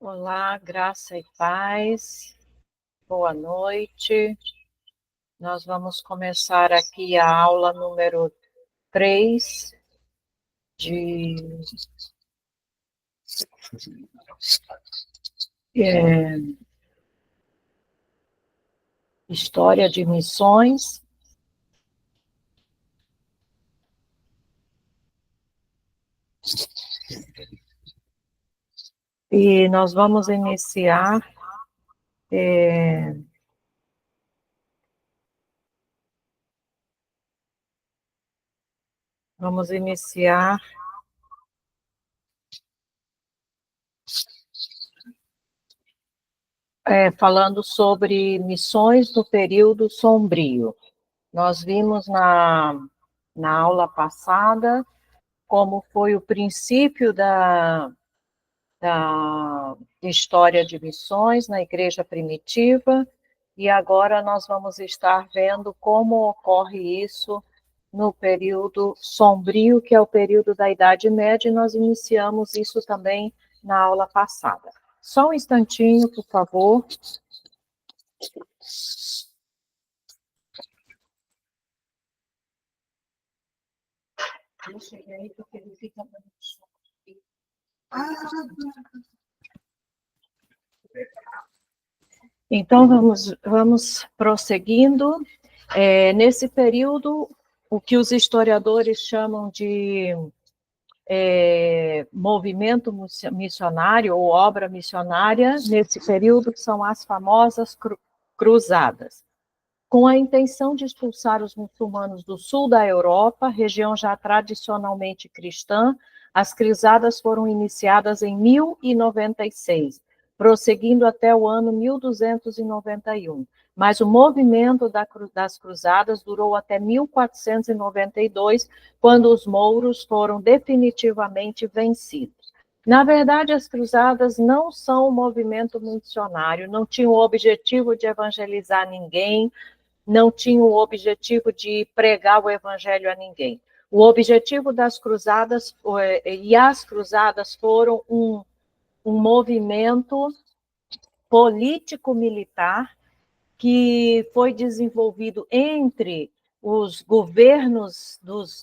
Olá, graça e paz, boa noite. Nós vamos começar aqui a aula número 3 de História de Missões. E nós vamos iniciar falando sobre missões no período sombrio. Nós vimos na aula passada como foi o princípio da história de missões na igreja primitiva, e agora nós vamos estar vendo como ocorre isso no período sombrio, que é o período da Idade Média, e nós iniciamos isso também na aula passada. Só um instantinho, por favor. Deixa ele aí, porque ele fica dando choque. Então, vamos prosseguindo. Nesse período, o que os historiadores chamam de movimento missionário ou obra missionária, nesse período, são as famosas cruzadas. Com a intenção de expulsar os muçulmanos do sul da Europa, região já tradicionalmente cristã, as cruzadas foram iniciadas em 1096, prosseguindo até o ano 1291. Mas o movimento das cruzadas durou até 1492, quando os mouros foram definitivamente vencidos. Na verdade, as cruzadas não são um movimento missionário, não tinham o objetivo de evangelizar ninguém, não tinham o objetivo de pregar o evangelho a ninguém. O objetivo das cruzadas, e as cruzadas foram um movimento político-militar que foi desenvolvido entre os governos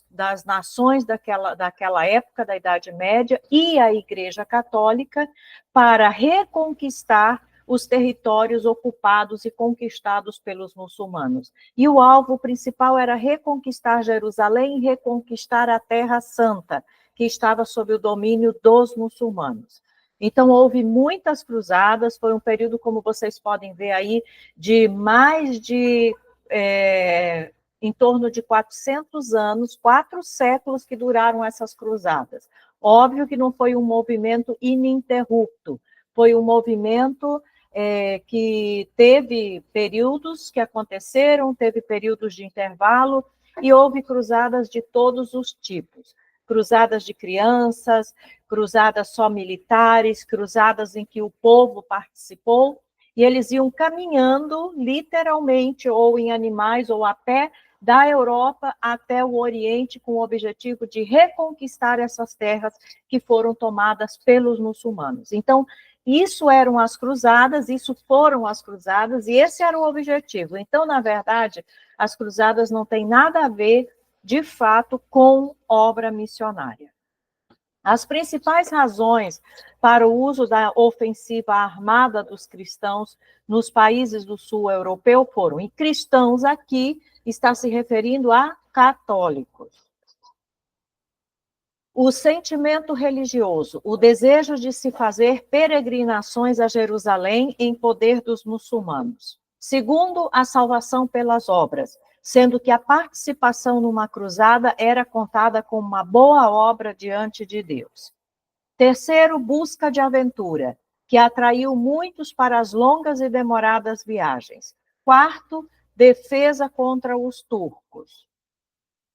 das nações daquela época, da Idade Média, e a Igreja Católica, para reconquistar os territórios ocupados e conquistados pelos muçulmanos. E o alvo principal era reconquistar Jerusalém e reconquistar a Terra Santa, que estava sob o domínio dos muçulmanos. Então, houve muitas cruzadas, foi um período, como vocês podem ver aí, de mais de, em torno de 400 anos, 4 séculos que duraram essas cruzadas. Óbvio que não foi um movimento ininterrupto, foi um movimento que teve períodos que aconteceram, teve períodos de intervalo, e houve cruzadas de todos os tipos. Cruzadas de crianças, cruzadas só militares, cruzadas em que o povo participou, e eles iam caminhando, literalmente, ou em animais, ou a pé, da Europa até o Oriente, com o objetivo de reconquistar essas terras que foram tomadas pelos muçulmanos. Então, isso foram as cruzadas, e esse era o objetivo. Então, na verdade, as cruzadas não têm nada a ver, de fato, com obra missionária. As principais razões para o uso da ofensiva armada dos cristãos nos países do sul europeu foram, e cristãos aqui está se referindo a católicos. O sentimento religioso, o desejo de se fazer peregrinações a Jerusalém em poder dos muçulmanos. Segundo, a salvação pelas obras, sendo que a participação numa cruzada era contada como uma boa obra diante de Deus. Terceiro, busca de aventura, que atraiu muitos para as longas e demoradas viagens. Quarto, defesa contra os turcos.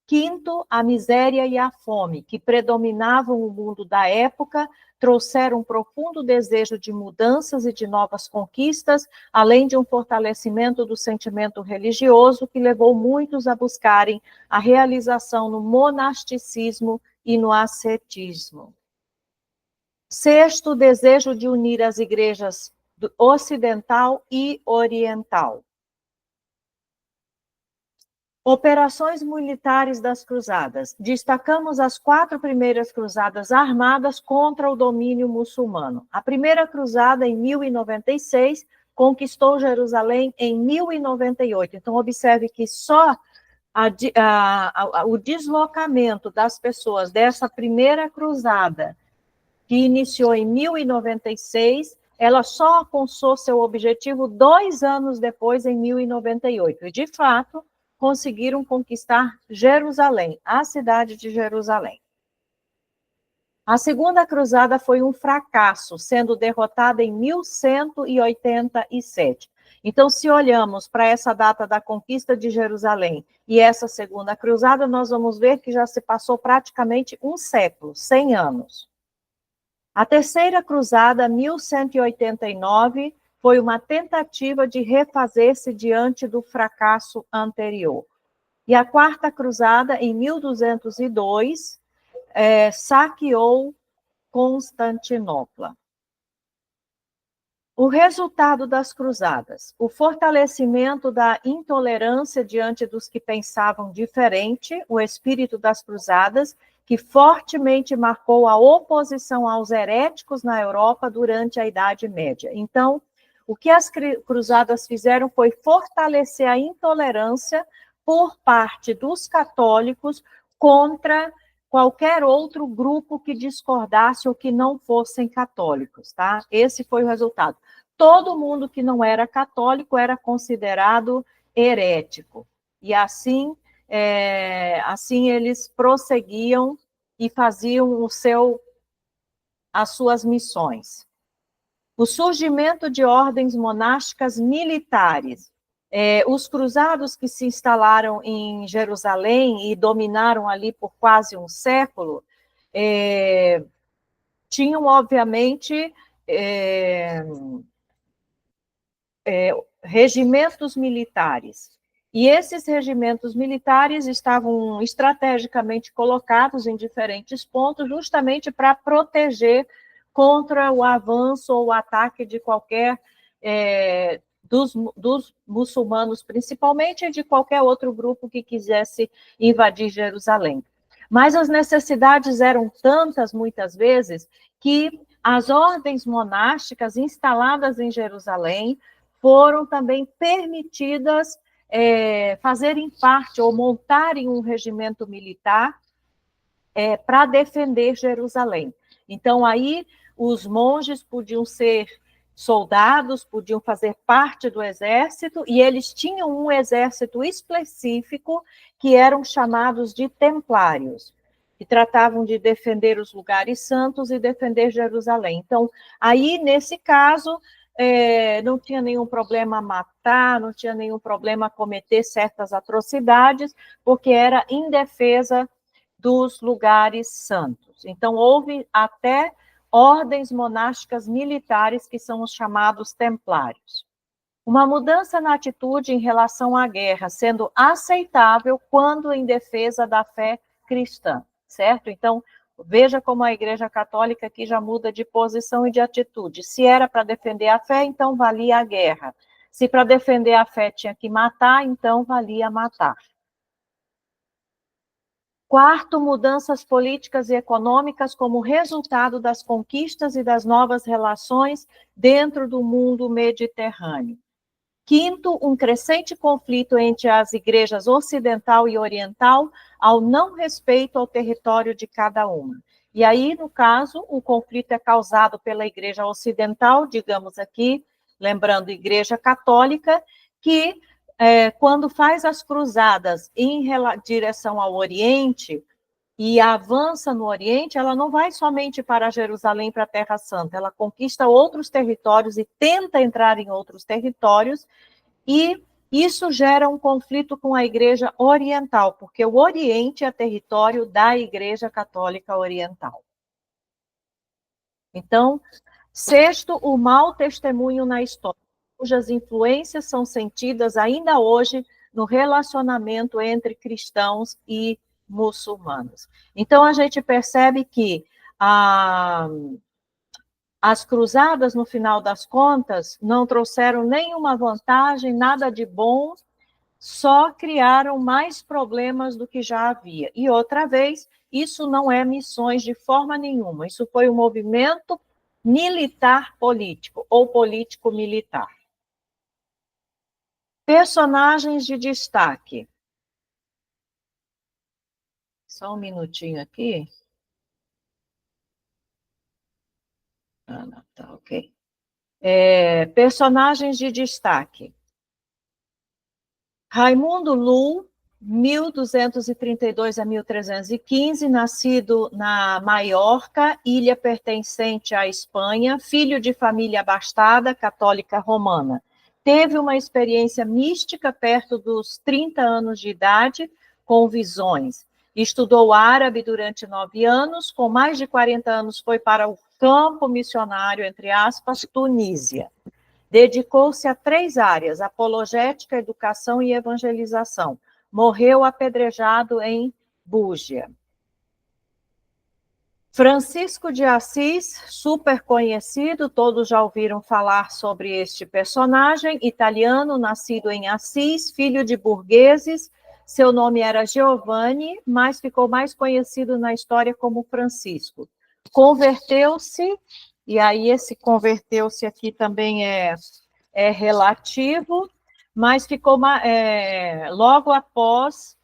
Quinto, a miséria e a fome, que predominavam o mundo da época, trouxeram um profundo desejo de mudanças e de novas conquistas, além de um fortalecimento do sentimento religioso que levou muitos a buscarem a realização no monasticismo e no ascetismo. Sexto, o desejo de unir as igrejas ocidental e oriental. Operações militares das cruzadas. Destacamos as 4 primeiras cruzadas armadas contra o domínio muçulmano. A primeira cruzada, em 1096, conquistou Jerusalém em 1098. Então, observe que só o deslocamento das pessoas dessa primeira cruzada, que iniciou em 1096, ela só alcançou seu objetivo 2 anos depois, em 1098. E, de fato, conseguiram conquistar Jerusalém, a cidade de Jerusalém. A segunda cruzada foi um fracasso, sendo derrotada em 1187. Então, se olhamos para essa data da conquista de Jerusalém e essa segunda cruzada, nós vamos ver que já se passou praticamente um século, 100 anos. A terceira cruzada, 1189, foi uma tentativa de refazer-se diante do fracasso anterior. E a quarta cruzada, em 1202, saqueou Constantinopla. O resultado das cruzadas: o fortalecimento da intolerância diante dos que pensavam diferente, o espírito das cruzadas, que fortemente marcou a oposição aos heréticos na Europa durante a Idade Média. Então, o que as cruzadas fizeram foi fortalecer a intolerância por parte dos católicos contra qualquer outro grupo que discordasse ou que não fossem católicos, tá? Esse foi o resultado. Todo mundo que não era católico era considerado herético. E assim, assim eles prosseguiam e faziam as suas missões. O surgimento de ordens monásticas militares. Os cruzados que se instalaram em Jerusalém e dominaram ali por quase um século, tinham, obviamente, regimentos militares. E esses regimentos militares estavam estrategicamente colocados em diferentes pontos, justamente para proteger contra o avanço ou o ataque de qualquer dos muçulmanos, principalmente, e de qualquer outro grupo que quisesse invadir Jerusalém. Mas as necessidades eram tantas, muitas vezes, que as ordens monásticas instaladas em Jerusalém foram também permitidas fazerem parte ou montarem um regimento militar para defender Jerusalém. Então, aí, os monges podiam ser soldados, podiam fazer parte do exército, e eles tinham um exército específico que eram chamados de templários, que tratavam de defender os lugares santos e defender Jerusalém. Então, aí, nesse caso, não tinha nenhum problema matar, não tinha nenhum problema cometer certas atrocidades, porque era em defesa dos lugares santos. Então, houve até ordens monásticas militares, que são os chamados templários. Uma mudança na atitude em relação à guerra, sendo aceitável quando em defesa da fé cristã, certo? Então, veja como a Igreja Católica aqui já muda de posição e de atitude. Se era para defender a fé, então valia a guerra. Se para defender a fé tinha que matar, então valia matar. Quarto, mudanças políticas e econômicas como resultado das conquistas e das novas relações dentro do mundo mediterrâneo. Quinto, um crescente conflito entre as igrejas ocidental e oriental ao não respeito ao território de cada uma. E aí, no caso, o conflito é causado pela igreja ocidental, digamos aqui, lembrando, igreja católica, que quando faz as cruzadas em direção ao Oriente e avança no Oriente, ela não vai somente para Jerusalém, para a Terra Santa, ela conquista outros territórios e tenta entrar em outros territórios, e isso gera um conflito com a Igreja Oriental, porque o Oriente é território da Igreja Católica Oriental. Então, sexto, o mau testemunho na história, cujas influências são sentidas ainda hoje no relacionamento entre cristãos e muçulmanos. Então, a gente percebe que As cruzadas, no final das contas, não trouxeram nenhuma vantagem, nada de bom, só criaram mais problemas do que já havia. E outra vez, isso não é missões de forma nenhuma, isso foi um movimento militar político, ou político-militar. Personagens de destaque. Só um minutinho aqui. Ah, não, tá ok. Personagens de destaque. Raimundo Lu, 1232 a 1315, nascido na Maiorca, ilha pertencente à Espanha, filho de família abastada, católica romana. Teve uma experiência mística perto dos 30 anos de idade, com visões. Estudou árabe durante 9 anos, com mais de 40 anos foi para o campo missionário, entre aspas, Tunísia. Dedicou-se a 3 áreas: apologética, educação e evangelização. Morreu apedrejado em Búgia. Francisco de Assis, super conhecido, todos já ouviram falar sobre este personagem, italiano, nascido em Assis, filho de burgueses. Seu nome era Giovanni, mas ficou mais conhecido na história como Francisco. Converteu-se, e aí esse converteu-se aqui também é relativo, mas ficou logo após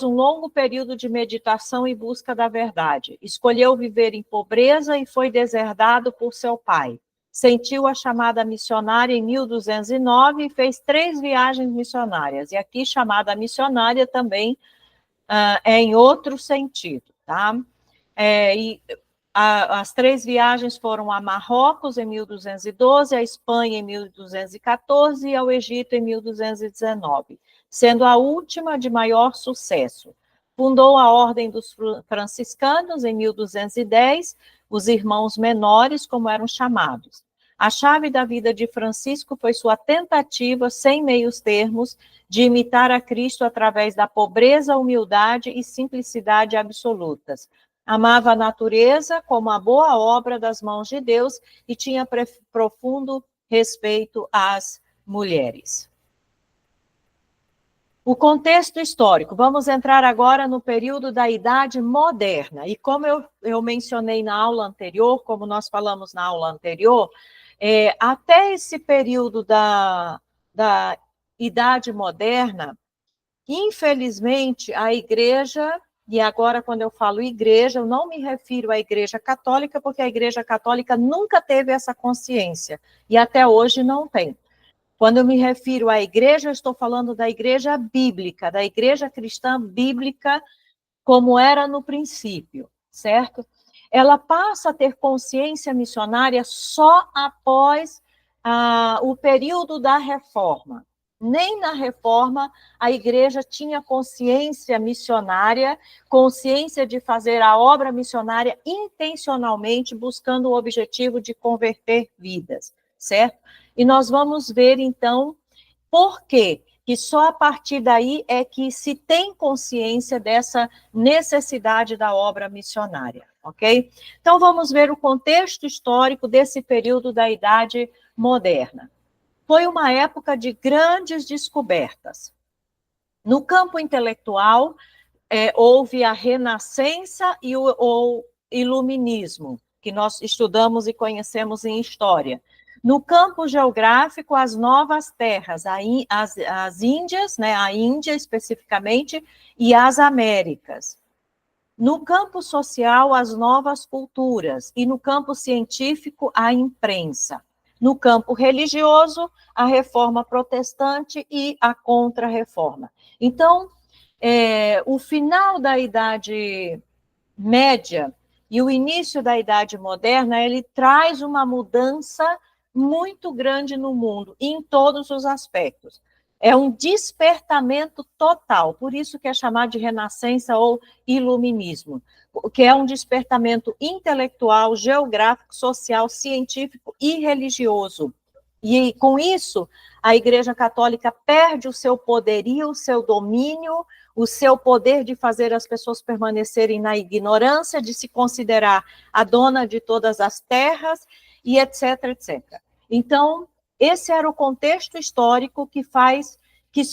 um longo período de meditação e busca da verdade. Escolheu viver em pobreza e foi deserdado por seu pai. Sentiu a chamada missionária em 1209 e fez 3 viagens missionárias. E aqui, chamada missionária também é em outro sentido, tá? As 3 viagens foram a Marrocos em 1212, a Espanha em 1214 e ao Egito em 1219, sendo a última de maior sucesso. Fundou a Ordem dos Franciscanos em 1210, os irmãos menores, como eram chamados. A chave da vida de Francisco foi sua tentativa, sem meios termos, de imitar a Cristo através da pobreza, humildade e simplicidade absolutas. Amava a natureza como a boa obra das mãos de Deus e tinha profundo respeito às mulheres. O contexto histórico. Vamos entrar agora no período da Idade Moderna. E como eu mencionei na aula anterior, como nós falamos na aula anterior, até esse período da Idade Moderna, infelizmente, a Igreja... E agora, quando eu falo igreja, eu não me refiro à Igreja Católica, porque a Igreja Católica nunca teve essa consciência, e até hoje não tem. Quando eu me refiro à igreja, eu estou falando da igreja bíblica, da igreja cristã bíblica, como era no princípio, certo? Ela passa a ter consciência missionária só após o período da Reforma. Nem na Reforma a igreja tinha consciência missionária, consciência de fazer a obra missionária intencionalmente, buscando o objetivo de converter vidas, certo? E nós vamos ver, então, por quê? Que só a partir daí é que se tem consciência dessa necessidade da obra missionária, ok? Então, vamos ver o contexto histórico desse período da Idade Moderna. Foi uma época de grandes descobertas. No campo intelectual, houve a Renascença e o Iluminismo, que nós estudamos e conhecemos em história. No campo geográfico, as novas terras, as Índias, né, a Índia especificamente, e as Américas. No campo social, as novas culturas, e no campo científico, a imprensa. No campo religioso, a reforma protestante e a contra-reforma. Então, o final da Idade Média e o início da Idade Moderna, ele traz uma mudança muito grande no mundo, em todos os aspectos. É um despertamento total, por isso que é chamado de Renascença ou Iluminismo, que é um despertamento intelectual, geográfico, social, científico e religioso. E com isso, a Igreja Católica perde o seu poderio, o seu domínio, o seu poder de fazer as pessoas permanecerem na ignorância, de se considerar a dona de todas as terras, e etc, etc. Então, esse era o contexto histórico que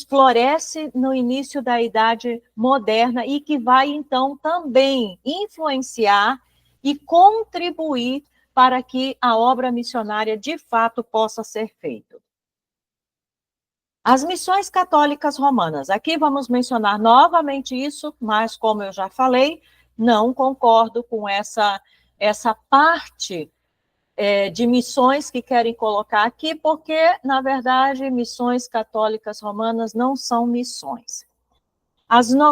floresce no início da Idade Moderna e que vai, então, também influenciar e contribuir para que a obra missionária, de fato, possa ser feita. As missões católicas romanas. Aqui vamos mencionar novamente isso, mas, como eu já falei, não concordo com essa parte de missões que querem colocar aqui, porque, na verdade, missões católicas romanas não são missões.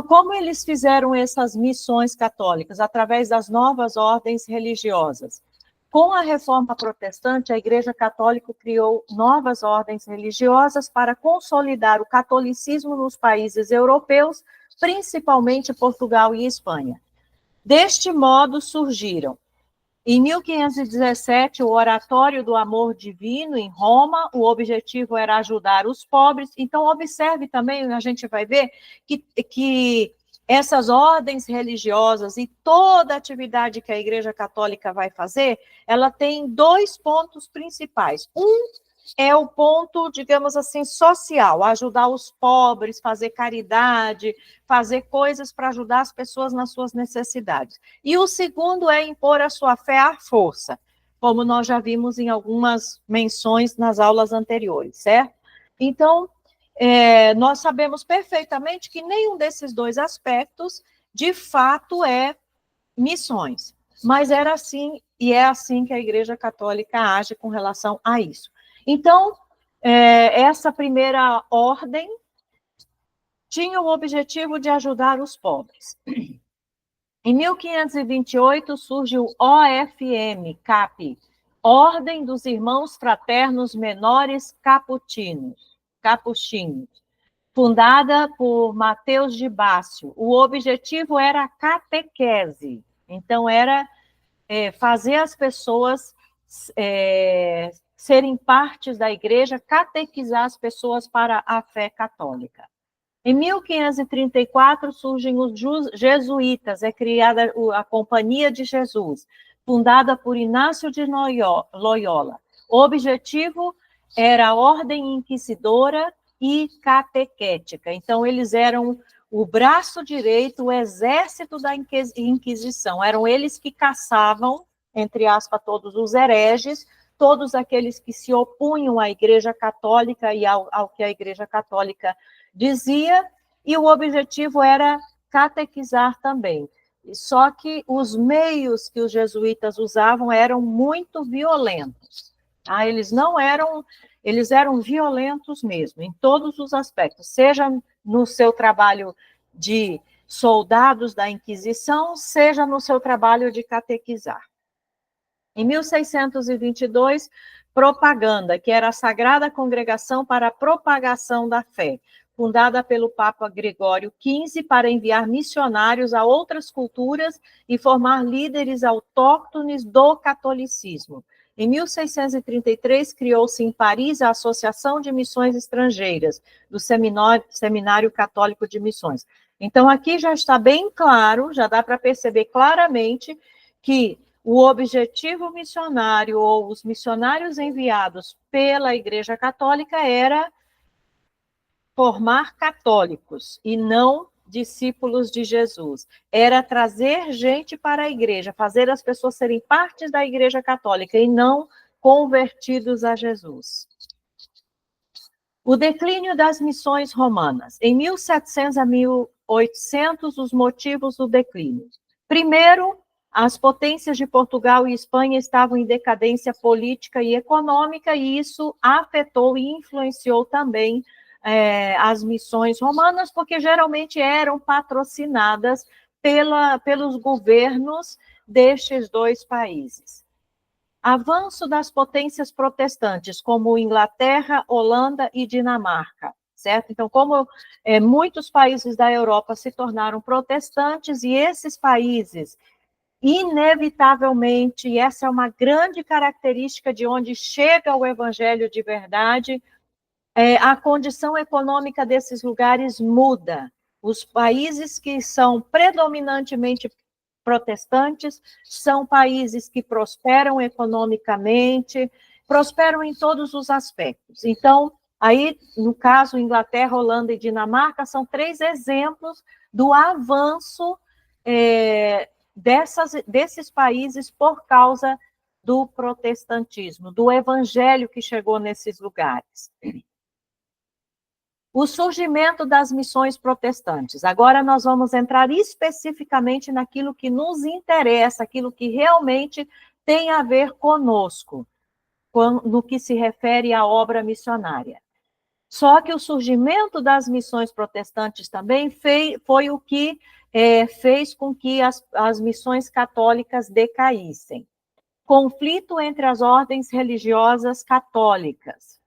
Como eles fizeram essas missões católicas? Através das novas ordens religiosas. Com a Reforma Protestante, a Igreja Católica criou novas ordens religiosas para consolidar o catolicismo nos países europeus, principalmente Portugal e Espanha. Deste modo, surgiram, em 1517, o Oratório do Amor Divino, em Roma. O objetivo era ajudar os pobres. Então, observe também, a gente vai ver que essas ordens religiosas e toda a atividade que a Igreja Católica vai fazer, ela tem dois pontos principais. Um é o ponto, digamos assim, social, ajudar os pobres, fazer caridade, fazer coisas para ajudar as pessoas nas suas necessidades. E o segundo é impor a sua fé à força, como nós já vimos em algumas menções nas aulas anteriores, certo? Então, nós sabemos perfeitamente que nenhum desses dois aspectos, de fato, é missões. Mas era assim, e é assim que a Igreja Católica age com relação a isso. Então, essa primeira ordem tinha o objetivo de ajudar os pobres. Em 1528 surge o OFM, CAP, Ordem dos Irmãos Fraternos Menores Capuchinhos, fundada por Mateus de Bácio. O objetivo era a catequese, então era fazer as pessoas serem partes da igreja, catequizar as pessoas para a fé católica. Em 1534 surgem os jesuítas, é criada a Companhia de Jesus, fundada por Inácio de Loyola. O objetivo era a ordem inquisidora e catequética. Então, eles eram o braço direito, o exército da Inquisição. Eram eles que caçavam, entre aspas, todos os hereges, todos aqueles que se opunham à Igreja Católica e ao que a Igreja Católica dizia, e o objetivo era catequizar também. Só que os meios que os jesuítas usavam eram muito violentos. Eles eram violentos mesmo, em todos os aspectos, seja no seu trabalho de soldados da Inquisição, seja no seu trabalho de catequizar. Em 1622, Propaganda, que era a Sagrada Congregação para a Propagação da Fé, fundada pelo Papa Gregório XV para enviar missionários a outras culturas e formar líderes autóctones do catolicismo. Em 1633, criou-se em Paris a Associação de Missões Estrangeiras, do Seminário Católico de Missões. Então, aqui já está bem claro, já dá para perceber claramente que o objetivo missionário ou os missionários enviados pela Igreja Católica era formar católicos e não discípulos de Jesus. Era trazer gente para a igreja, fazer as pessoas serem partes da Igreja Católica e não convertidos a Jesus. O declínio das missões romanas. Em 1700 a 1800, os motivos do declínio. Primeiro, as potências de Portugal e Espanha estavam em decadência política e econômica, e isso afetou e influenciou também as missões romanas, porque geralmente eram patrocinadas pelos governos destes dois países. Avanço das potências protestantes, como Inglaterra, Holanda e Dinamarca, certo? Então, como muitos países da Europa se tornaram protestantes, e esses países, inevitavelmente, e essa é uma grande característica de onde chega o evangelho de verdade, a condição econômica desses lugares muda. Os países que são predominantemente protestantes são países que prosperam economicamente, prosperam em todos os aspectos. Então, aí, no caso, Inglaterra, Holanda e Dinamarca são 3 exemplos do avanço desses países por causa do protestantismo, do evangelho que chegou nesses lugares. O surgimento das missões protestantes. Agora nós vamos entrar especificamente naquilo que nos interessa, aquilo que realmente tem a ver conosco, no que se refere à obra missionária. Só que o surgimento das missões protestantes também foi o que fez com que as missões católicas decaíssem. Conflito entre as ordens religiosas católicas,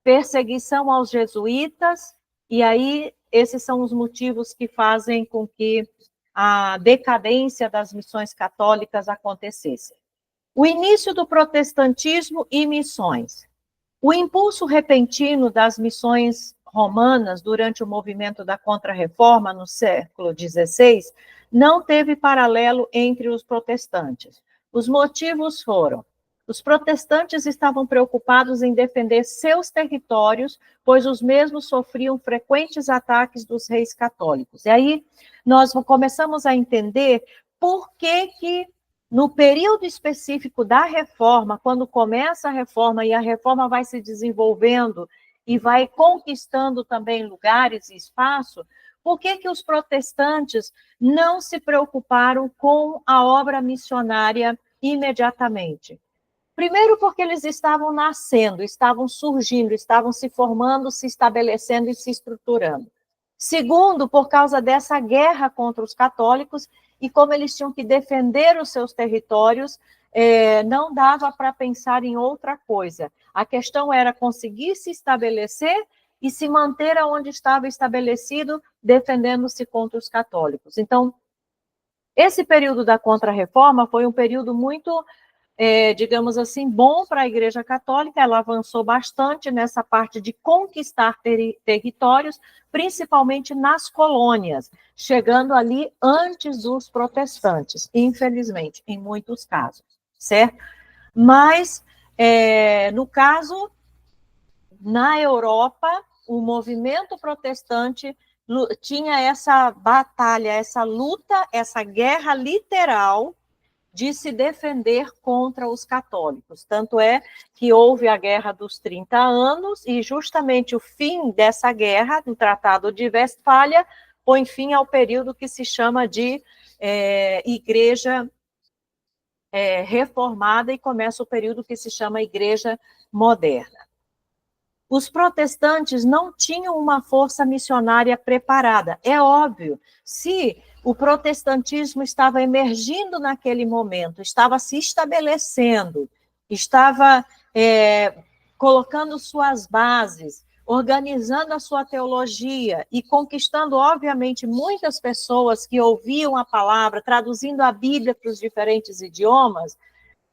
perseguição aos jesuítas, e aí esses são os motivos que fazem com que a decadência das missões católicas acontecesse. O início do protestantismo e missões. O impulso repentino das missões romanas durante o movimento da Contra-Reforma no século XVI não teve paralelo entre os protestantes. Os motivos foram: os protestantes estavam preocupados em defender seus territórios, pois os mesmos sofriam frequentes ataques dos reis católicos. E aí nós começamos a entender por que no período específico da reforma, quando começa a reforma e a reforma vai se desenvolvendo e vai conquistando também lugares e espaço, por que os protestantes não se preocuparam com a obra missionária imediatamente? Primeiro, porque eles estavam nascendo, estavam surgindo, estavam se formando, se estabelecendo e se estruturando. Segundo, por causa dessa guerra contra os católicos, e como eles tinham que defender os seus territórios, não dava para pensar em outra coisa. A questão era conseguir se estabelecer e se manter onde estava estabelecido, defendendo-se contra os católicos. Então, esse período da Contra-Reforma foi um período muito, digamos assim, bom para a Igreja Católica. Ela avançou bastante nessa parte de conquistar territórios, principalmente nas colônias, chegando ali antes dos protestantes, infelizmente, em muitos casos, certo? Mas, no caso, na Europa, o movimento protestante tinha essa batalha, essa luta, essa guerra literal de se defender contra os católicos. Tanto é que houve a Guerra dos 30 Anos, e justamente o fim dessa guerra, no Tratado de Westfália, põe fim ao período que se chama de Igreja Reformada, e começa o período que se chama Igreja Moderna. Os protestantes não tinham uma força missionária preparada. É óbvio, se o protestantismo estava emergindo naquele momento, estava se estabelecendo, estava colocando suas bases, organizando a sua teologia e conquistando, obviamente, muitas pessoas que ouviam a palavra, traduzindo a Bíblia para os diferentes idiomas,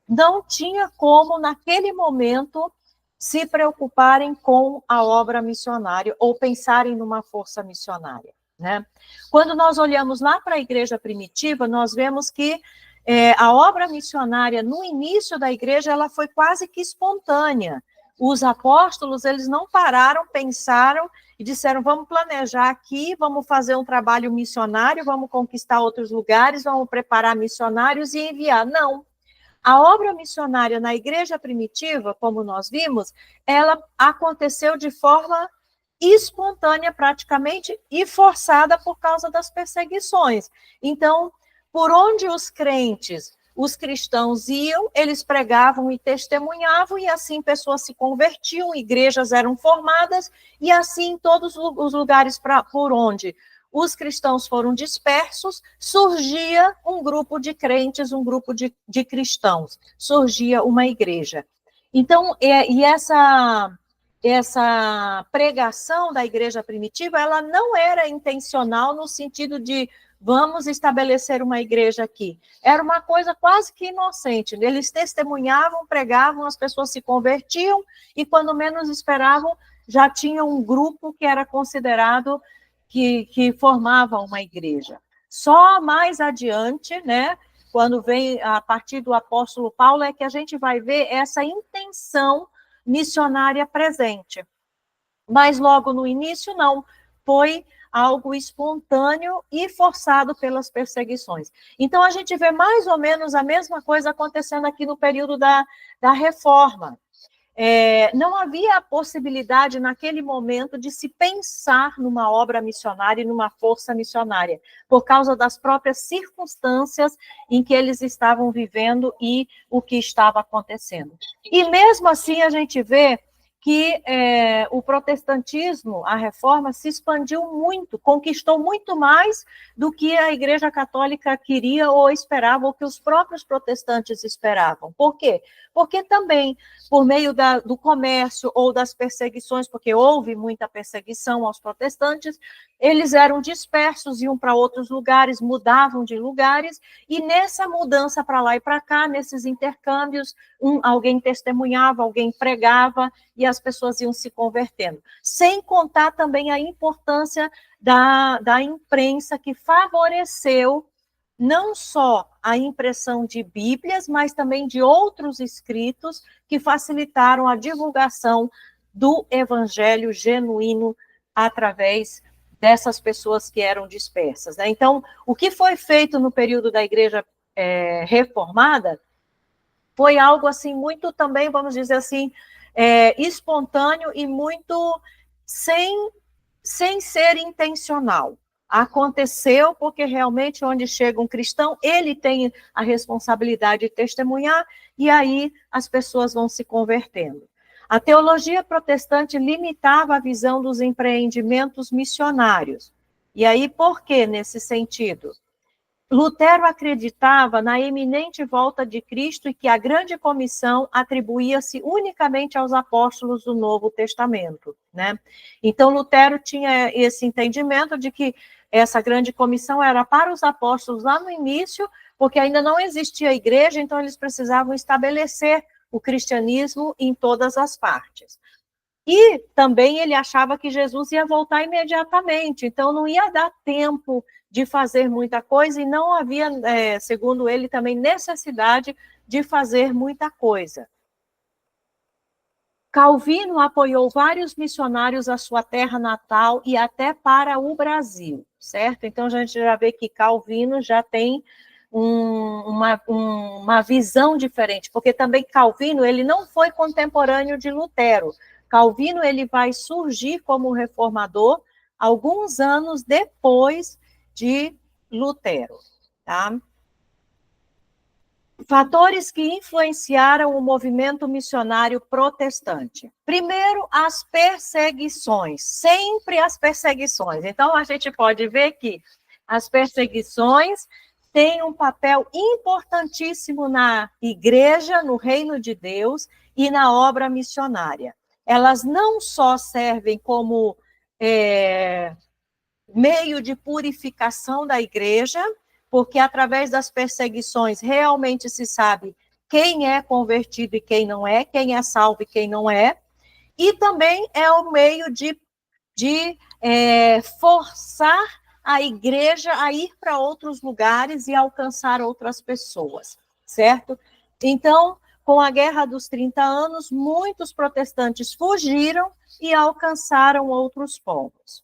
não tinha como, naquele momento, se preocuparem com a obra missionária ou pensarem numa força missionária, né? Quando nós olhamos lá para a igreja primitiva, nós vemos que a obra missionária no início da igreja, ela foi quase que espontânea. Os apóstolos, eles não pararam, pensaram e disseram: vamos planejar aqui, vamos fazer um trabalho missionário, vamos conquistar outros lugares, vamos preparar missionários e enviar. Não. A obra missionária na igreja primitiva, como nós vimos, ela aconteceu de forma espontânea praticamente e forçada por causa das perseguições. Então, por onde os crentes, os cristãos iam, eles pregavam e testemunhavam, e assim pessoas se convertiam, igrejas eram formadas, e assim em todos os lugares por onde os cristãos foram dispersos, surgia um grupo de crentes, um grupo de cristãos, surgia uma igreja. Então, essa pregação da igreja primitiva, ela não era intencional no sentido de vamos estabelecer uma igreja aqui. Era uma coisa quase que inocente. Eles testemunhavam, pregavam, as pessoas se convertiam, e quando menos esperavam, já tinha um grupo que era considerado que formavam uma igreja. Só mais adiante, né, quando vem a partir do apóstolo Paulo, é que a gente vai ver essa intenção missionária presente. Mas logo no início, não. Foi algo espontâneo e forçado pelas perseguições. Então, a gente vê mais ou menos a mesma coisa acontecendo aqui no período da Reforma. Não havia a possibilidade, naquele momento, de se pensar numa obra missionária e numa força missionária, por causa das próprias circunstâncias em que eles estavam vivendo e o que estava acontecendo. E mesmo assim, a gente vê que o protestantismo, a reforma, se expandiu muito, conquistou muito mais do que a Igreja Católica queria ou esperava, ou que os próprios protestantes esperavam. Por quê? Porque também, por meio do comércio ou das perseguições, porque houve muita perseguição aos protestantes, eles eram dispersos, iam para outros lugares, mudavam de lugares, e nessa mudança para lá e para cá, nesses intercâmbios, alguém testemunhava, alguém pregava, e as pessoas iam se convertendo. Sem contar também a importância da imprensa, que favoreceu não só a impressão de Bíblias, mas também de outros escritos que facilitaram a divulgação do evangelho genuíno através dessas pessoas que eram dispersas. Né? Então, o que foi feito no período da Igreja Reformada foi algo assim muito também, vamos dizer assim, espontâneo e muito sem ser intencional. Aconteceu porque realmente onde chega um cristão, ele tem a responsabilidade de testemunhar, e aí as pessoas vão se convertendo. A teologia protestante limitava a visão dos empreendimentos missionários. E aí, por que nesse sentido? Lutero acreditava na iminente volta de Cristo e que a grande comissão atribuía-se unicamente aos apóstolos do Novo Testamento, né? Então, Lutero tinha esse entendimento de que essa grande comissão era para os apóstolos lá no início, porque ainda não existia a igreja, então eles precisavam estabelecer o cristianismo em todas as partes. E também ele achava que Jesus ia voltar imediatamente, então não ia dar tempo de fazer muita coisa, e não havia, segundo ele, também necessidade de fazer muita coisa. Calvino apoiou vários missionários à sua terra natal e até para o Brasil, certo? Então, a gente já vê que Calvino já tem uma visão diferente, porque também Calvino, ele não foi contemporâneo de Lutero. Calvino, ele vai surgir como reformador alguns anos depois de Lutero, tá? Fatores que influenciaram o movimento missionário protestante. Primeiro, as perseguições, sempre as perseguições. Então, a gente pode ver que as perseguições têm um papel importantíssimo na igreja, no reino de Deus e na obra missionária. Elas não só servem como meio de purificação da igreja, porque através das perseguições realmente se sabe quem é convertido e quem não é, quem é salvo e quem não é, e também é o meio de forçar a igreja a ir para outros lugares e alcançar outras pessoas, certo? Então, com a Guerra dos 30 Anos, muitos protestantes fugiram e alcançaram outros povos.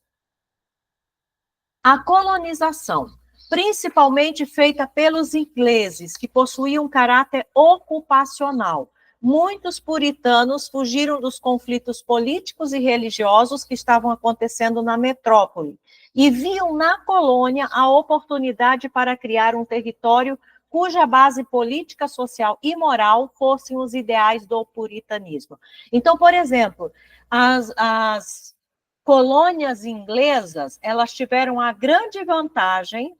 A colonização, principalmente feita pelos ingleses, que possuíam um caráter ocupacional. Muitos puritanos fugiram dos conflitos políticos e religiosos que estavam acontecendo na metrópole e viam na colônia a oportunidade para criar um território cuja base política, social e moral fossem os ideais do puritanismo. Então, por exemplo, as colônias inglesas, elas tiveram a grande vantagem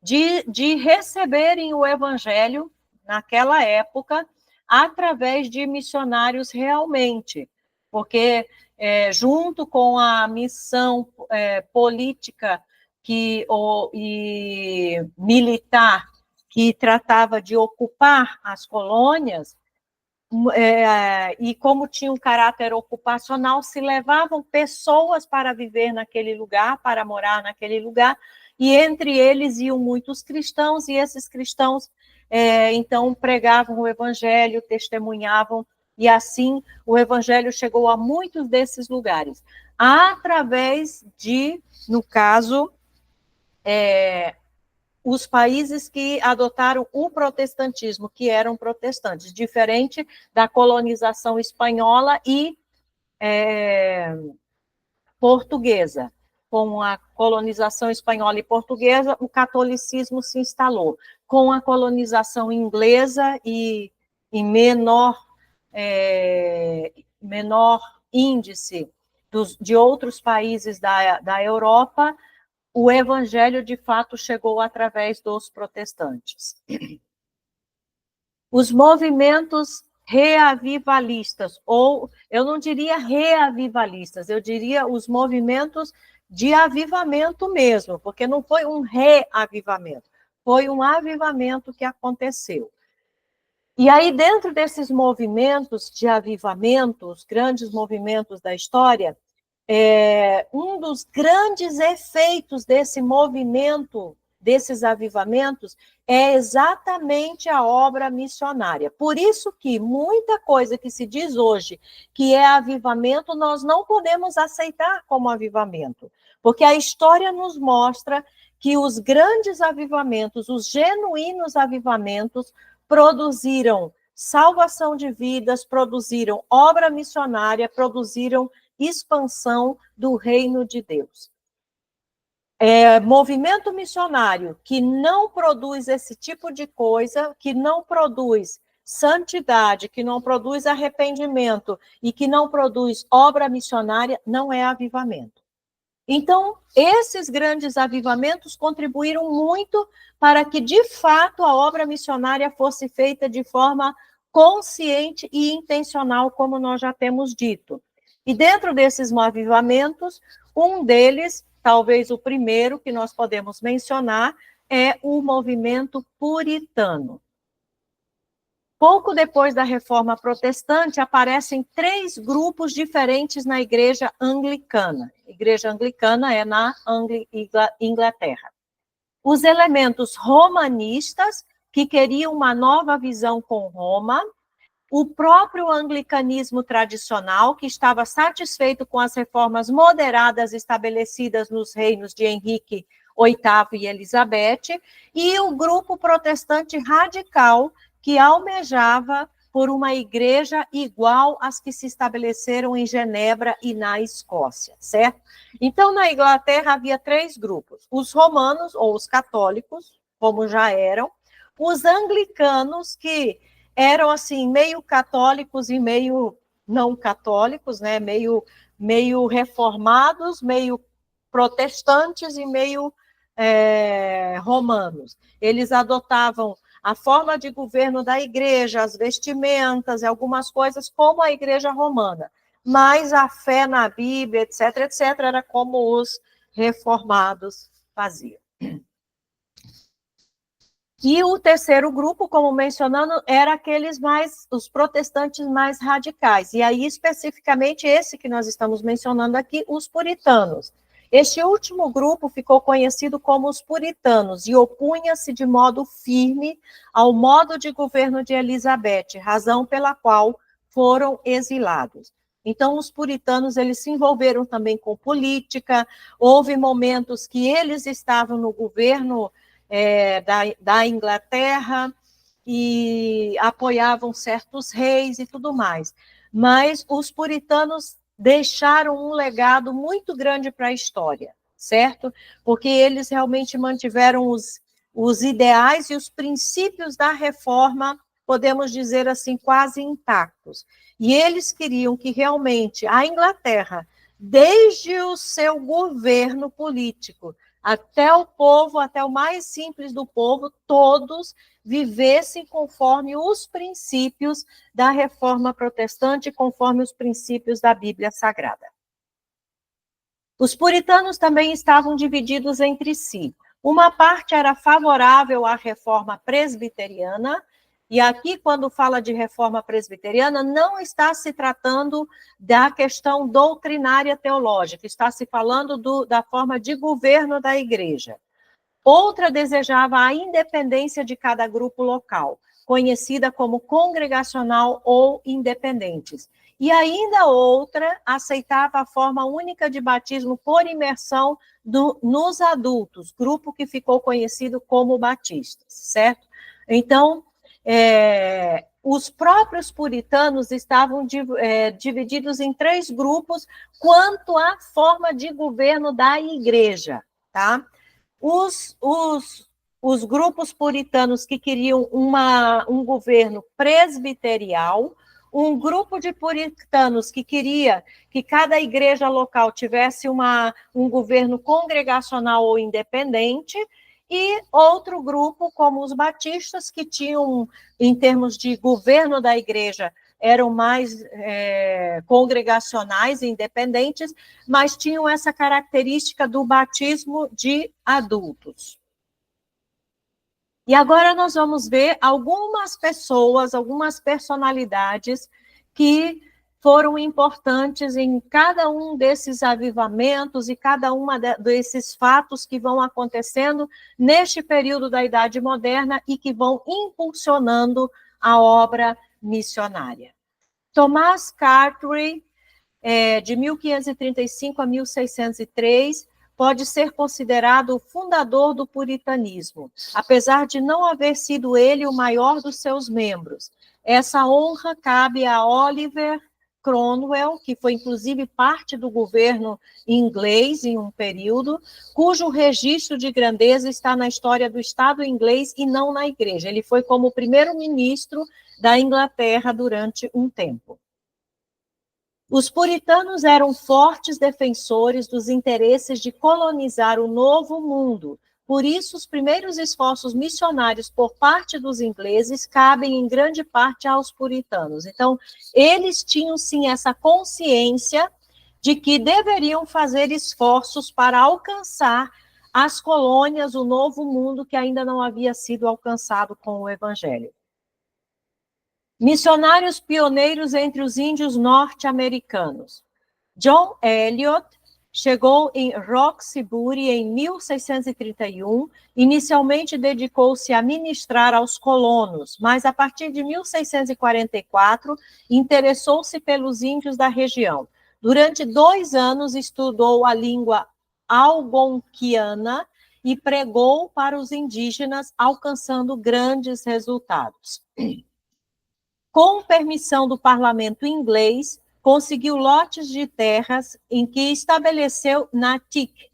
de receberem o evangelho, naquela época, através de missionários realmente, porque junto com a missão política e militar que tratava de ocupar as colônias, e como tinha um caráter ocupacional, se levavam pessoas para viver naquele lugar, para morar naquele lugar, e entre eles iam muitos cristãos, e esses cristãos, então, pregavam o evangelho, testemunhavam, e assim o evangelho chegou a muitos desses lugares, através de, no caso, os países que adotaram o protestantismo, que eram protestantes, diferente da colonização espanhola e portuguesa. Com a colonização espanhola e portuguesa, o catolicismo se instalou. Com a colonização inglesa e em menor índice de outros países da Europa, o evangelho, de fato, chegou através dos protestantes. Os movimentos reavivalistas, ou eu não diria reavivalistas, eu diria os movimentos de avivamento mesmo, porque não foi um reavivamento, foi um avivamento que aconteceu. E aí, dentro desses movimentos de avivamento, os grandes movimentos da história, um dos grandes efeitos desse movimento, desses avivamentos, é exatamente a obra missionária. Por isso que muita coisa que se diz hoje que é avivamento, nós não podemos aceitar como avivamento, porque a história nos mostra que os grandes avivamentos, os genuínos avivamentos, produziram salvação de vidas, produziram obra missionária, produziram expansão do reino de Deus. Movimento missionário que não produz esse tipo de coisa, que não produz santidade, que não produz arrependimento e que não produz obra missionária, não é avivamento. Então, esses grandes avivamentos contribuíram muito para que, de fato, a obra missionária fosse feita de forma consciente e intencional, como nós já temos dito. E dentro desses avivamentos, um deles, talvez o primeiro que nós podemos mencionar, é o movimento puritano. Pouco depois da Reforma Protestante, aparecem 3 grupos diferentes na Igreja Anglicana. A Igreja Anglicana é na Inglaterra. Os elementos romanistas, que queriam uma nova visão com Roma, o próprio anglicanismo tradicional, que estava satisfeito com as reformas moderadas estabelecidas nos reinos de Henrique VIII e Elizabeth, e o grupo protestante radical, que almejava por uma igreja igual às que se estabeleceram em Genebra e na Escócia, certo? Então, na Inglaterra havia 3 grupos: os romanos, ou os católicos, como já eram, os anglicanos, que eram, assim, meio católicos e meio não católicos, né? meio reformados, meio protestantes e meio romanos. Eles adotavam a forma de governo da igreja, as vestimentas, algumas coisas como a igreja romana, mas a fé na Bíblia, etc., era como os reformados faziam. E o terceiro grupo, como mencionando, era os protestantes mais radicais, e aí especificamente esse que nós estamos mencionando aqui, os puritanos. Este último grupo ficou conhecido como os puritanos e opunha-se de modo firme ao modo de governo de Elizabeth, razão pela qual foram exilados. Então, os puritanos, eles se envolveram também com política, houve momentos que eles estavam no governo da Inglaterra e apoiavam certos reis e tudo mais. Mas os puritanos deixaram um legado muito grande para a história, certo? Porque eles realmente mantiveram os ideais e os princípios da reforma, podemos dizer assim, quase intactos. E eles queriam que realmente a Inglaterra, desde o seu governo político, até o povo, até o mais simples do povo, todos vivessem conforme os princípios da Reforma Protestante, conforme os princípios da Bíblia Sagrada. Os puritanos também estavam divididos entre si. Uma parte era favorável à Reforma Presbiteriana E aqui, quando fala de reforma presbiteriana, não está se tratando da questão doutrinária teológica, está se falando da forma de governo da igreja. Outra desejava a independência de cada grupo local, conhecida como congregacional ou independentes. E ainda outra aceitava a forma única de batismo por imersão nos adultos, grupo que ficou conhecido como batistas, certo? Então, os próprios puritanos estavam divididos em 3 grupos quanto à forma de governo da igreja, tá? Os grupos puritanos que queriam um governo presbiterial, um grupo de puritanos que queria que cada igreja local tivesse um governo congregacional ou independente, e outro grupo, como os batistas, que tinham, em termos de governo da igreja, eram mais congregacionais e independentes, mas tinham essa característica do batismo de adultos. E agora nós vamos ver algumas pessoas, algumas personalidades que foram importantes em cada um desses avivamentos e cada um desses fatos que vão acontecendo neste período da Idade Moderna e que vão impulsionando a obra missionária. Thomas Cartwright, de 1535 a 1603, pode ser considerado o fundador do puritanismo, apesar de não haver sido ele o maior dos seus membros. Essa honra cabe a Oliver Cromwell, que foi inclusive parte do governo inglês em um período, cujo registro de grandeza está na história do Estado inglês e não na igreja. Ele foi como primeiro-ministro da Inglaterra durante um tempo. Os puritanos eram fortes defensores dos interesses de colonizar o Novo Mundo. Por isso, os primeiros esforços missionários por parte dos ingleses cabem em grande parte aos puritanos. Então, eles tinham, sim, essa consciência de que deveriam fazer esforços para alcançar as colônias, o Novo Mundo, que ainda não havia sido alcançado com o Evangelho. Missionários pioneiros entre os índios norte-americanos. John Eliot chegou em Roxbury em 1631, inicialmente dedicou-se a ministrar aos colonos, mas a partir de 1644 interessou-se pelos índios da região. Durante 2 anos estudou a língua algonquiana e pregou para os indígenas, alcançando grandes resultados. Com permissão do parlamento inglês, conseguiu lotes de terras em que estabeleceu Natick,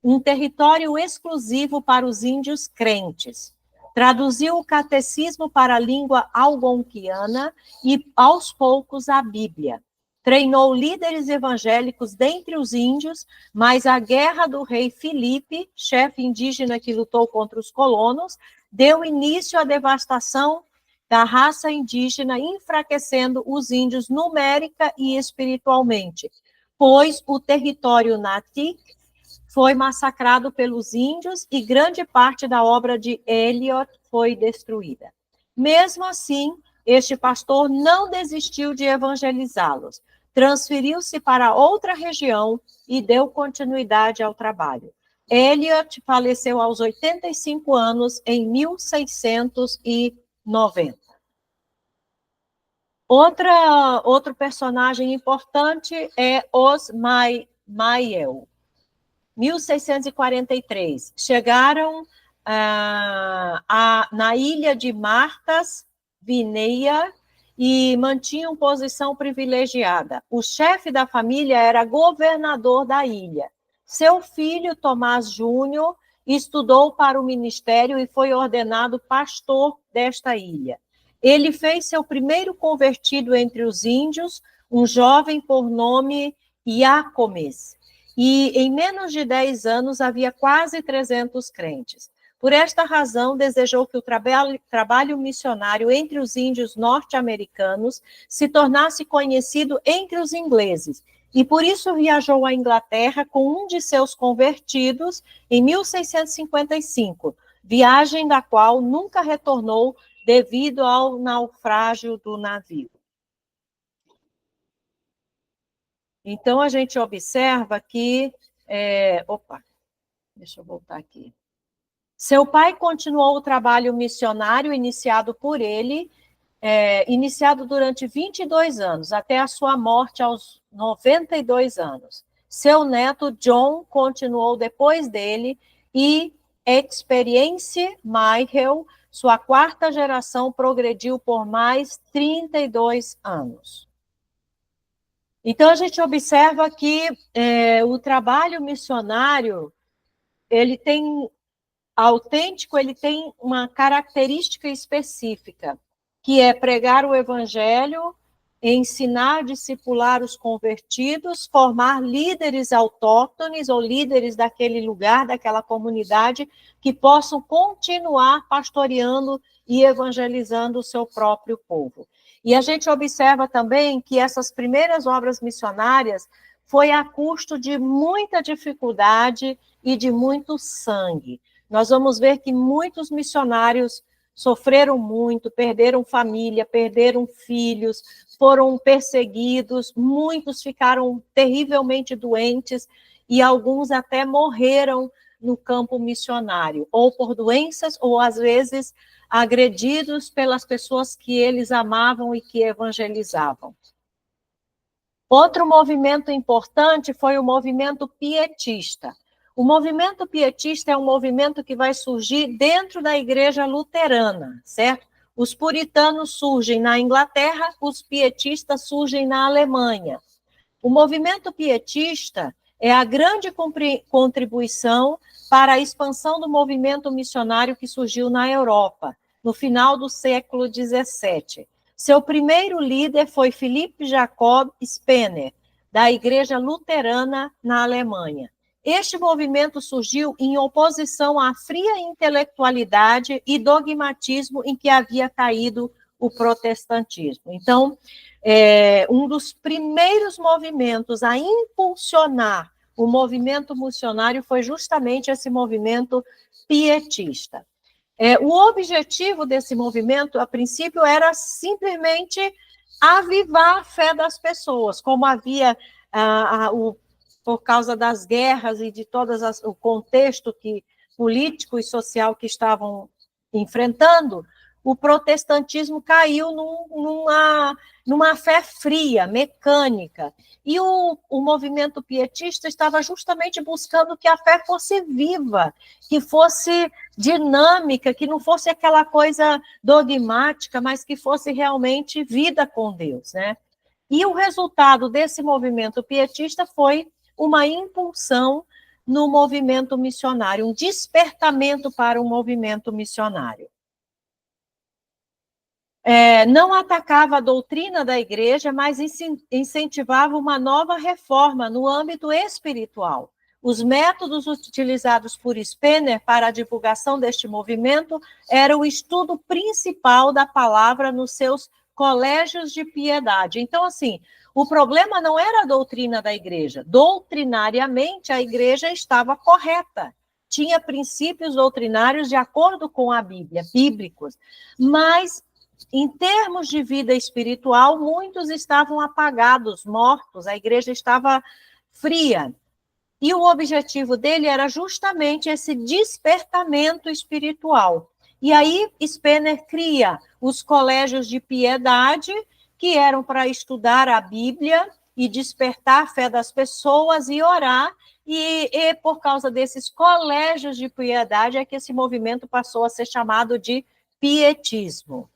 um território exclusivo para os índios crentes. Traduziu o catecismo para a língua algonquiana e, aos poucos, a Bíblia. Treinou líderes evangélicos dentre os índios, mas a guerra do rei Filipe, chefe indígena que lutou contra os colonos, deu início à devastação da raça indígena, enfraquecendo os índios numérica e espiritualmente, pois o território Natick foi massacrado pelos índios e grande parte da obra de Eliot foi destruída. Mesmo assim, este pastor não desistiu de evangelizá-los, transferiu-se para outra região e deu continuidade ao trabalho. Eliot faleceu aos 85 anos em 1690. Outro personagem importante é Os Maiel, 1643. Chegaram na ilha de Martas Vineyard e mantinham posição privilegiada. O chefe da família era governador da ilha. Seu filho, Tomás Júnior, estudou para o ministério e foi ordenado pastor desta ilha. Ele fez seu primeiro convertido entre os índios, um jovem por nome Iacomes. E em menos de 10 anos havia quase 300 crentes. Por esta razão, desejou que o trabalho missionário entre os índios norte-americanos se tornasse conhecido entre os ingleses. E por isso viajou à Inglaterra com um de seus convertidos em 1655, viagem da qual nunca retornou devido ao naufrágio do navio. Então, a gente observa que... deixa eu voltar aqui. Seu pai continuou o trabalho missionário iniciado por ele, iniciado durante 22 anos, até a sua morte aos 92 anos. Seu neto, John, continuou depois dele e Experience Michael, sua quarta geração, progrediu por mais 32 anos. Então, a gente observa que o trabalho missionário, ele tem autêntico, ele tem uma característica específica, que é pregar o evangelho, ensinar, discipular os convertidos, formar líderes autóctones ou líderes daquele lugar, daquela comunidade, que possam continuar pastoreando e evangelizando o seu próprio povo. E a gente observa também que essas primeiras obras missionárias foi a custo de muita dificuldade e de muito sangue. Nós vamos ver que muitos missionários sofreram muito, perderam família, perderam filhos, foram perseguidos, muitos ficaram terrivelmente doentes e alguns até morreram no campo missionário, ou por doenças, ou às vezes agredidos pelas pessoas que eles amavam e que evangelizavam. Outro movimento importante foi o movimento pietista. O movimento pietista é um movimento que vai surgir dentro da igreja luterana, certo? Os puritanos surgem na Inglaterra, os pietistas surgem na Alemanha. O movimento pietista é a grande contribuição para a expansão do movimento missionário que surgiu na Europa, no final do século XVII. Seu primeiro líder foi Philipp Jakob Spener, da Igreja Luterana na Alemanha. Este movimento surgiu em oposição à fria intelectualidade e dogmatismo em que havia caído o protestantismo. Então, um dos primeiros movimentos a impulsionar o movimento missionário foi justamente esse movimento pietista. O objetivo desse movimento, a princípio, era simplesmente avivar a fé das pessoas, como havia por causa das guerras e de todo o contexto político e social que estavam enfrentando, o protestantismo caiu numa fé fria, mecânica. E o movimento pietista estava justamente buscando que a fé fosse viva, que fosse dinâmica, que não fosse aquela coisa dogmática, mas que fosse realmente vida com Deus, né? E o resultado desse movimento pietista foi uma impulsão no movimento missionário, um despertamento para o movimento missionário. Não atacava a doutrina da igreja, mas incentivava uma nova reforma no âmbito espiritual. Os métodos utilizados por Spener para a divulgação deste movimento eram o estudo principal da palavra nos seus colégios de piedade. Então, assim, o problema não era a doutrina da igreja. Doutrinariamente, a igreja estava correta. Tinha princípios doutrinários de acordo com a Bíblia, bíblicos. Mas, em termos de vida espiritual, muitos estavam apagados, mortos. A igreja estava fria. E o objetivo dele era justamente esse despertamento espiritual. E aí, Spener cria os colégios de piedade, que eram para estudar a Bíblia e despertar a fé das pessoas e orar, e por causa desses colégios de piedade é que esse movimento passou a ser chamado de pietismo.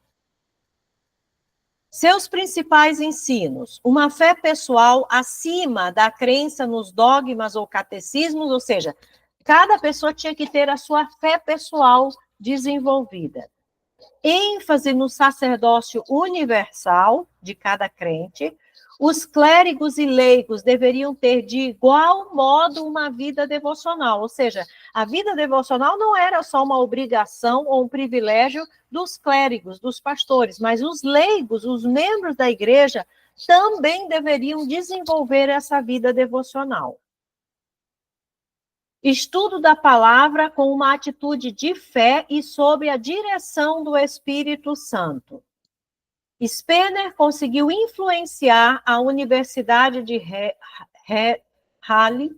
Seus principais ensinos: uma fé pessoal acima da crença nos dogmas ou catecismos, ou seja, cada pessoa tinha que ter a sua fé pessoal desenvolvida. ênfase no sacerdócio universal de cada crente. Os clérigos e leigos deveriam ter de igual modo uma vida devocional, ou seja, a vida devocional não era só uma obrigação ou um privilégio dos clérigos, dos pastores, mas os leigos, os membros da igreja, também deveriam desenvolver essa vida devocional. estudo da palavra com uma atitude de fé e sob a direção do Espírito Santo. Spener conseguiu influenciar a Universidade de Halle,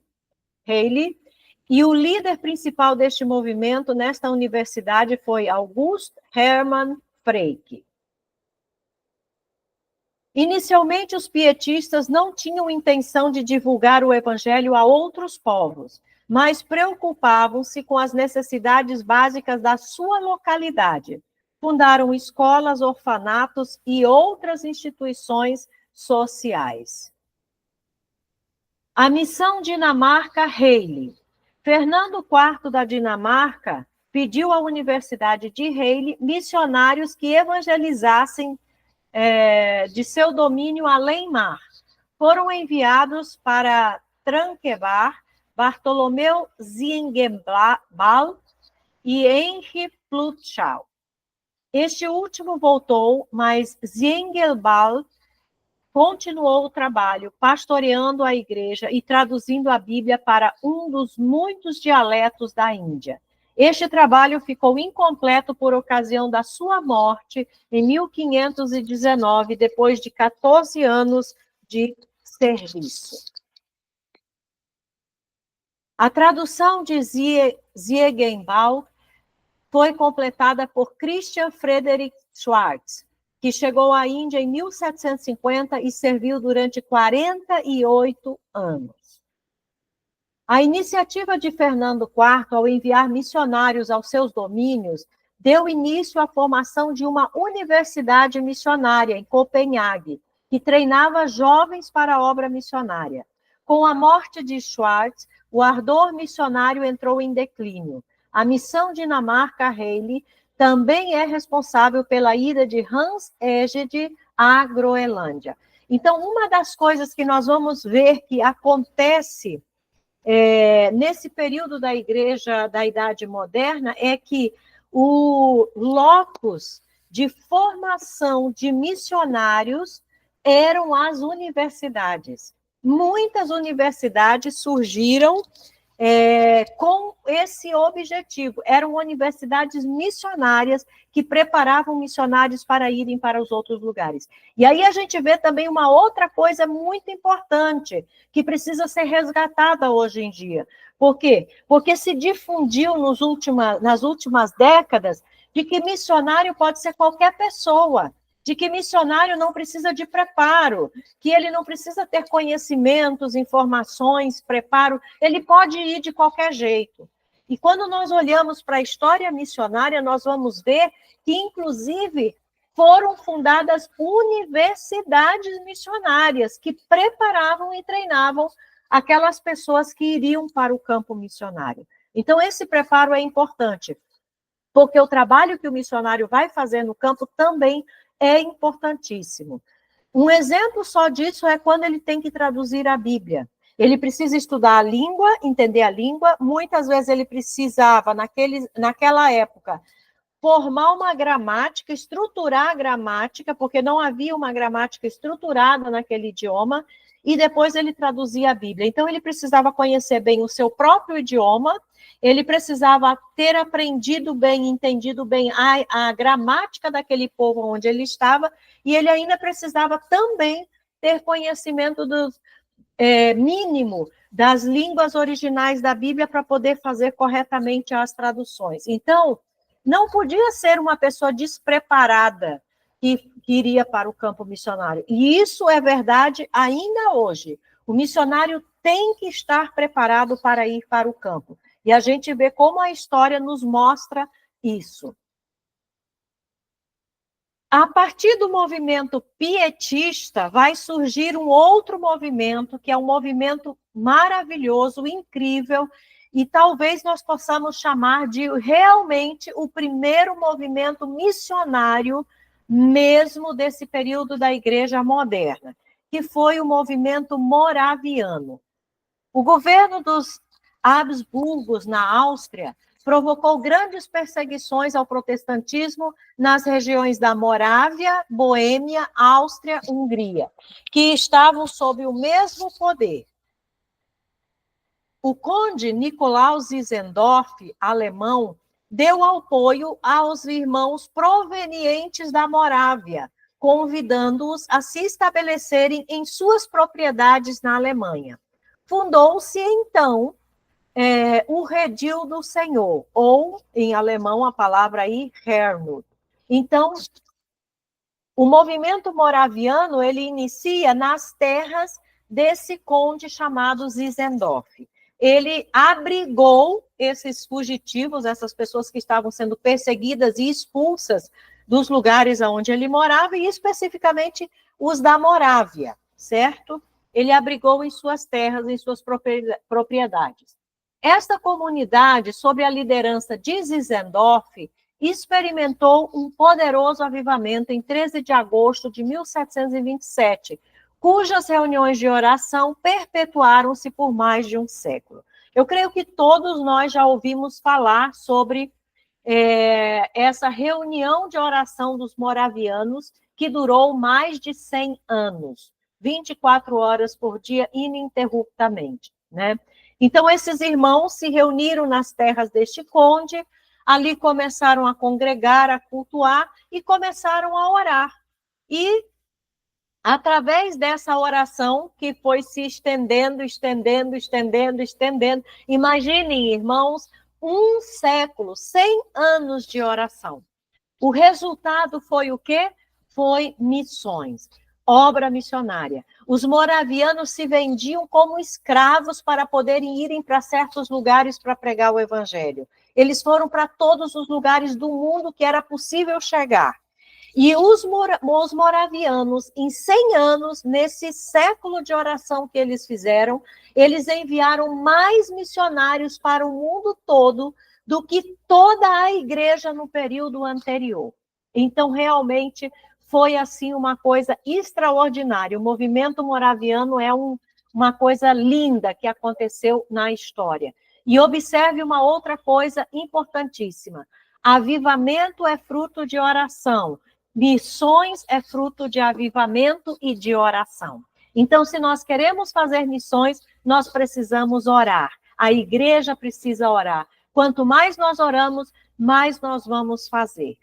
e o líder principal deste movimento nesta universidade foi August Hermann Frege. Inicialmente, os pietistas não tinham intenção de divulgar o evangelho a outros povos, mas preocupavam-se com as necessidades básicas da sua localidade. Fundaram escolas, orfanatos e outras instituições sociais. A missão Dinamarca-Halle. Fernando IV da Dinamarca pediu à Universidade de Halle missionários que evangelizassem de seu domínio além-mar. Foram enviados para Tranquebar, Bartolomeu Ziegenbalg e Henri Plutschau. Este último voltou, mas Ziegenbalg continuou o trabalho, pastoreando a igreja e traduzindo a Bíblia para um dos muitos dialetos da Índia. Este trabalho ficou incompleto por ocasião da sua morte em 1519, depois de 14 anos de serviço. A tradução de Ziegenbalg foi completada por Christian Friedrich Schwarz, que chegou à Índia em 1750 e serviu durante 48 anos. A iniciativa de Fernando IV, ao enviar missionários aos seus domínios, deu início à formação de uma universidade missionária em Copenhague, que treinava jovens para a obra missionária. Com a morte de Schwarz, o ardor missionário entrou em declínio. A missão Dinamarca-Halle também é responsável pela ida de Hans Egede à Groenlândia. Então, uma das coisas que nós vamos ver que acontece nesse período da igreja da Idade Moderna é que o locus de formação de missionários eram as universidades. Muitas universidades surgiram com esse objetivo. Eram universidades missionárias que preparavam missionários para irem para os outros lugares. E aí a gente vê também uma outra coisa muito importante que precisa ser resgatada hoje em dia. Por quê? Porque se difundiu nas últimas décadas de que missionário pode ser qualquer pessoa, de que missionário não precisa de preparo, que ele não precisa ter conhecimentos, informações, preparo, ele pode ir de qualquer jeito. E quando nós olhamos para a história missionária, nós vamos ver que, inclusive, foram fundadas universidades missionárias que preparavam e treinavam aquelas pessoas que iriam para o campo missionário. Então, esse preparo é importante, porque o trabalho que o missionário vai fazer no campo também é importantíssimo. Um exemplo só disso é quando ele tem que traduzir a Bíblia. Ele precisa estudar a língua, entender a língua. Muitas vezes ele precisava, naquela época, formar uma gramática, estruturar a gramática, porque não havia uma gramática estruturada naquele idioma, e depois ele traduzia a Bíblia. Então, ele precisava conhecer bem o seu próprio idioma, ele precisava ter aprendido bem, entendido bem a gramática daquele povo onde ele estava, e ele ainda precisava também ter conhecimento mínimo das línguas originais da Bíblia para poder fazer corretamente as traduções. Então, não podia ser uma pessoa despreparada que iria para o campo missionário. E isso é verdade ainda hoje. O missionário tem que estar preparado para ir para o campo. E a gente vê como a história nos mostra isso. A partir do movimento pietista, vai surgir um outro movimento, que é um movimento maravilhoso, incrível, e talvez nós possamos chamar de realmente o primeiro movimento missionário mesmo desse período da Igreja Moderna, que foi o movimento moraviano. O governo dos Habsburgos na Áustria provocou grandes perseguições ao protestantismo nas regiões da Morávia, Boêmia, Áustria, Hungria, que estavam sob o mesmo poder. o conde Nikolaus Zinzendorf, alemão, deu apoio aos irmãos provenientes da Morávia, convidando-os a se estabelecerem em suas propriedades na Alemanha. Fundou-se, então, o redil do Senhor, ou, em alemão, a palavra aí, Herrnhut. Então, o movimento moraviano, ele inicia nas terras desse conde chamado Zinzendorf. Ele abrigou esses fugitivos, essas pessoas que estavam sendo perseguidas e expulsas dos lugares onde ele morava, e especificamente os da Morávia, certo? Ele abrigou em suas terras, em suas propriedades. Esta comunidade, sob a liderança de Zinzendorf, experimentou um poderoso avivamento em 13 de agosto de 1727, cujas reuniões de oração perpetuaram-se por mais de um século. Eu creio que todos nós já ouvimos falar sobre essa reunião de oração dos moravianos, que durou mais de 100 anos, 24 horas por dia, ininterruptamente, né? Então, esses irmãos se reuniram nas terras deste conde, ali começaram a congregar, a cultuar e começaram a orar. E, através dessa oração, que foi se estendendo, imaginem, irmãos, um século, 100 anos de oração. O resultado foi o quê? Foi missões, obra missionária. Os moravianos se vendiam como escravos para poderem irem para certos lugares para pregar o evangelho. Eles foram para todos os lugares do mundo que era possível chegar. E os moravianos, em 100 anos, nesse século de oração que eles fizeram, eles enviaram mais missionários para o mundo todo do que toda a igreja no período anterior. Então, realmente, foi assim uma coisa extraordinária. O movimento moraviano é uma coisa linda que aconteceu na história. E observe uma outra coisa importantíssima. Avivamento é fruto de oração. Missões é fruto de avivamento e de oração. Então, se nós queremos fazer missões, nós precisamos orar. A igreja precisa orar. Quanto mais nós oramos, mais nós vamos fazer.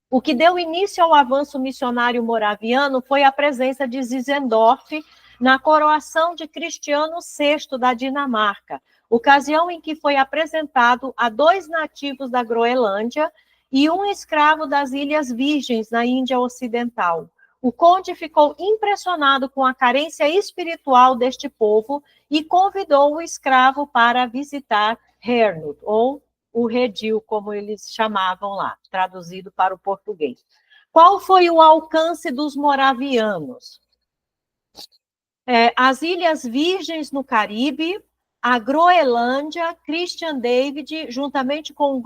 O que deu início ao avanço missionário moraviano foi a presença de Zinzendorf na coroação de Cristiano VI da Dinamarca, ocasião em que foi apresentado a 2 nativos da Groenlândia e um escravo das Ilhas Virgens, na Índia Ocidental. O conde ficou impressionado com a carência espiritual deste povo e convidou o escravo para visitar Herrnhut, ou o redil, como eles chamavam lá, traduzido para o português. Qual foi o alcance dos moravianos? As Ilhas Virgens no Caribe, a Groenlândia, Christian David, juntamente com um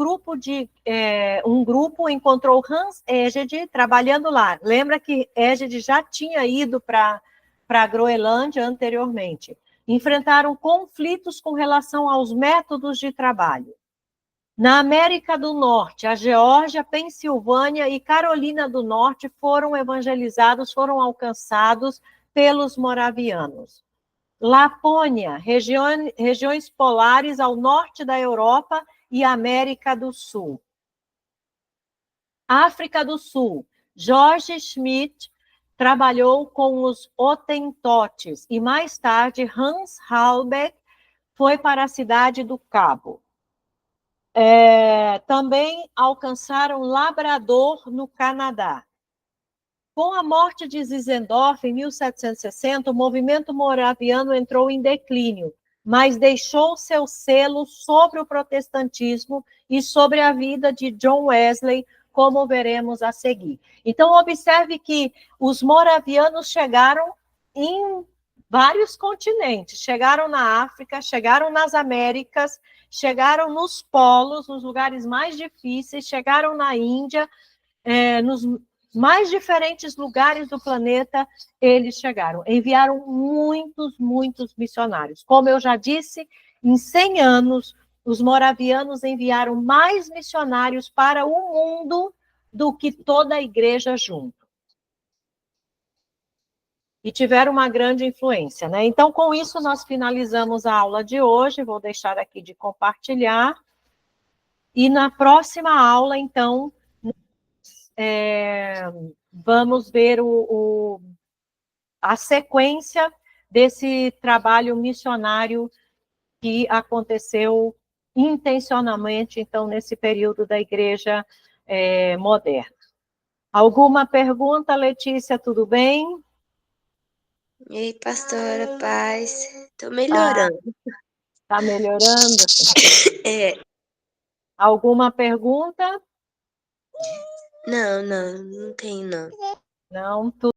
grupo encontrou Hans Egede trabalhando lá. Lembra que Egede já tinha ido para a Groenlândia anteriormente. Enfrentaram conflitos com relação aos métodos de trabalho. Na América do Norte, a Geórgia, Pensilvânia e Carolina do Norte foram evangelizados, foram alcançados pelos moravianos. Lapônia, regiões polares ao norte da Europa e América do Sul. África do Sul, George Schmidt trabalhou com os Hotentotes e mais tarde Hans Halbeck foi para a cidade do Cabo. Também alcançaram Labrador, no Canadá. Com a morte de Zinzendorf, em 1760, o movimento moraviano entrou em declínio, mas deixou seu selo sobre o protestantismo e sobre a vida de John Wesley, como veremos a seguir. Então, observe que os moravianos chegaram em vários continentes, chegaram na África, chegaram nas Américas, chegaram nos polos, nos lugares mais difíceis, chegaram na Índia, nos mais diferentes lugares do planeta, eles chegaram. Enviaram muitos missionários. Como eu já disse, em 100 anos, os moravianos enviaram mais missionários para o mundo do que toda a igreja junto. e tiveram uma grande influência, né? Então, com isso, nós finalizamos a aula de hoje, vou deixar aqui de compartilhar, e na próxima aula, então, vamos ver a sequência desse trabalho missionário que aconteceu intencionalmente, então, nesse período da Igreja moderna. Alguma pergunta, Letícia, tudo bem? E aí, pastora, paz. Tô Ah, melhorando. tá melhorando? É, Alguma pergunta? não tem não. Não,